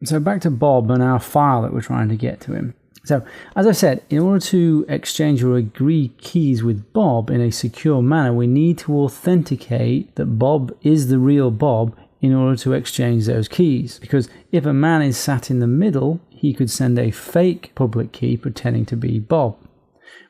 So back to Bob and our file that we're trying to get to him. So as I said, in order to exchange or agree keys with Bob in a secure manner, we need to authenticate that Bob is the real Bob in order to exchange those keys. Because if a man is sat in the middle, he could send a fake public key pretending to be Bob,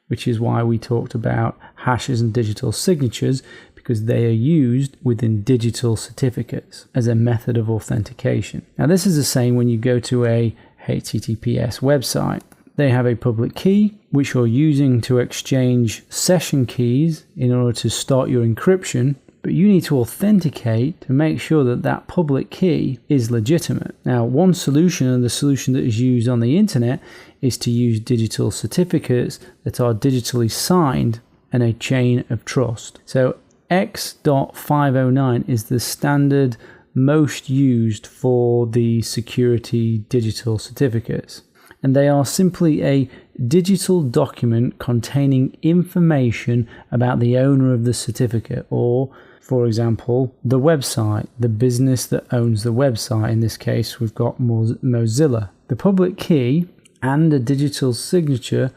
which is why we talked about hashes and digital signatures, because they are used within digital certificates as a method of authentication. Now, this is the same when you go to a HTTPS website. They have a public key, which you're using to exchange session keys in order to start your encryption, but you need to authenticate to make sure that that public key is legitimate. Now, one solution, and the solution that is used on the internet, is to use digital certificates that are digitally signed in a chain of trust. So X.509 is the standard most used for the security digital certificates. And they are simply a digital document containing information about the owner of the certificate, or, for example, the website, the business that owns the website. In this case, we've got Mozilla. The public key and a digital signature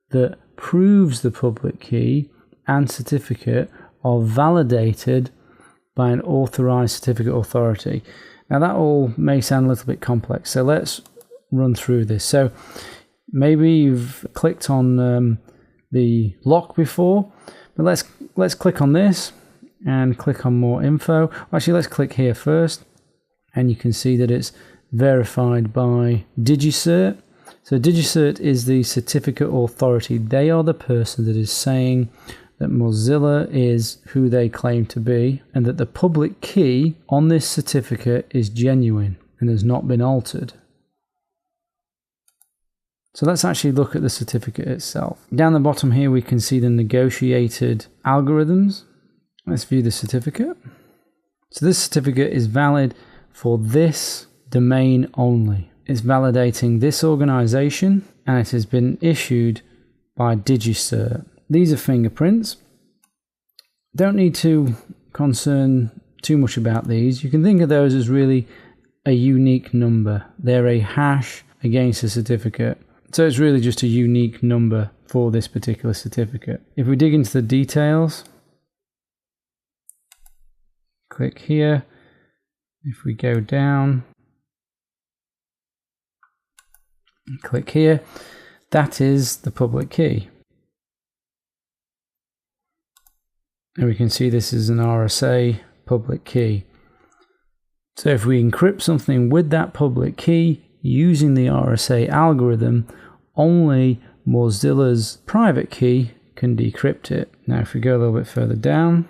that proves the public key and certificate are validated by an authorized certificate authority. Now, that all may sound a little bit complex, so let's run through this. So maybe you've clicked on the lock before, but let's click on this and click on more info. Actually, let's click here first, and you can see that it's verified by DigiCert. So DigiCert is the certificate authority. They are the person that is saying that Mozilla is who they claim to be, and that the public key on this certificate is genuine and has not been altered. So let's actually look at the certificate itself. Down the bottom here, we can see the negotiated algorithms. Let's view the certificate. So this certificate is valid for this domain only. It's validating this organization, and it has been issued by DigiCert. These are fingerprints. Don't need to concern too much about these. You can think of those as really a unique number. They're a hash against a certificate. So it's really just a unique number for this particular certificate. If we dig into the details, click here. If we go down, click here, that is the public key. And we can see this is an RSA public key. So if we encrypt something with that public key using the RSA algorithm, only Mozilla's private key can decrypt it. Now, if we go a little bit further down,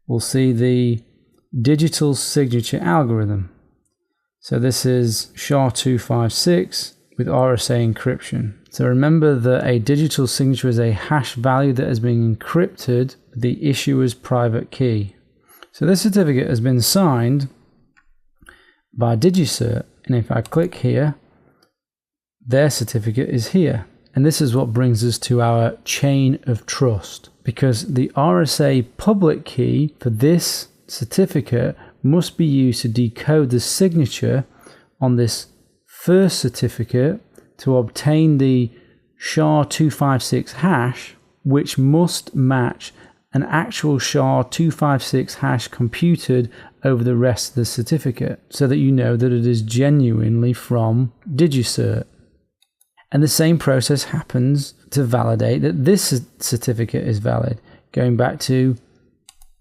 we'll see the digital signature algorithm. So this is SHA-256 with RSA encryption. So remember that a digital signature is a hash value that has been encrypted with the issuer's private key. So this certificate has been signed by DigiCert, and if I click here, their certificate is here. And this is what brings us to our chain of trust, because the RSA public key for this certificate must be used to decode the signature on this first certificate to obtain the SHA-256 hash, which must match an actual SHA-256 hash computed over the rest of the certificate, so that you know that it is genuinely from DigiCert. And the same process happens to validate that this certificate is valid, going back to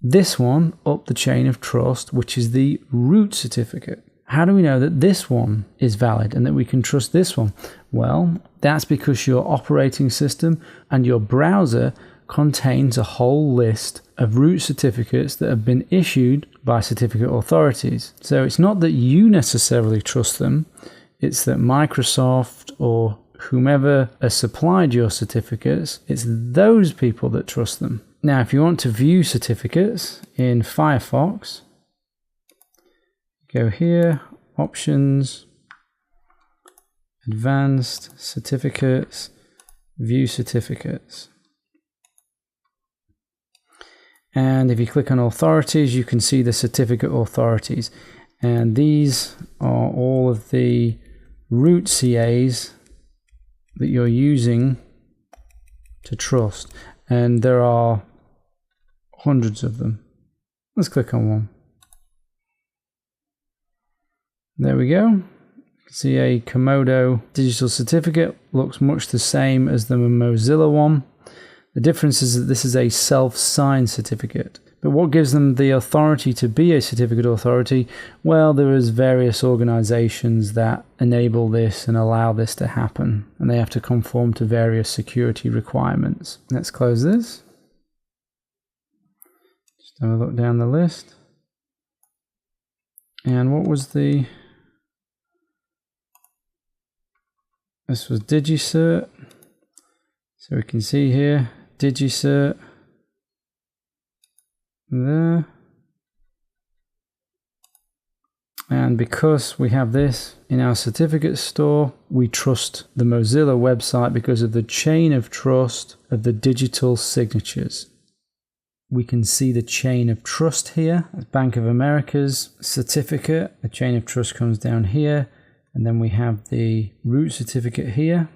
this one up the chain of trust, which is the root certificate. How do we know that this one is valid and that we can trust this one? Well, that's because your operating system and your browser contains a whole list of root certificates that have been issued by certificate authorities. So it's not that you necessarily trust them, it's that Microsoft or whomever has supplied your certificates, it's those people that trust them. Now, if you want to view certificates in Firefox, go here, Options, Advanced Certificates, View Certificates. And if you click on Authorities, you can see the certificate authorities. And these are all of the root CAs that you're using to trust. And there are hundreds of them. Let's click on one. There we go. See a Komodo digital certificate, looks much the same as the Mozilla one. The difference is that this is a self-signed certificate. But what gives them the authority to be a certificate authority? Well, there is various organizations that enable this and allow this to happen, and they have to conform to various security requirements. Let's close this. Just have a look down the list. And what was the... This was DigiCert. So we can see here, DigiCert. There. And because we have this in our certificate store, we trust the Mozilla website because of the chain of trust of the digital signatures. We can see the chain of trust here. That's Bank of America's certificate. The chain of trust comes down here, and then we have the root certificate here.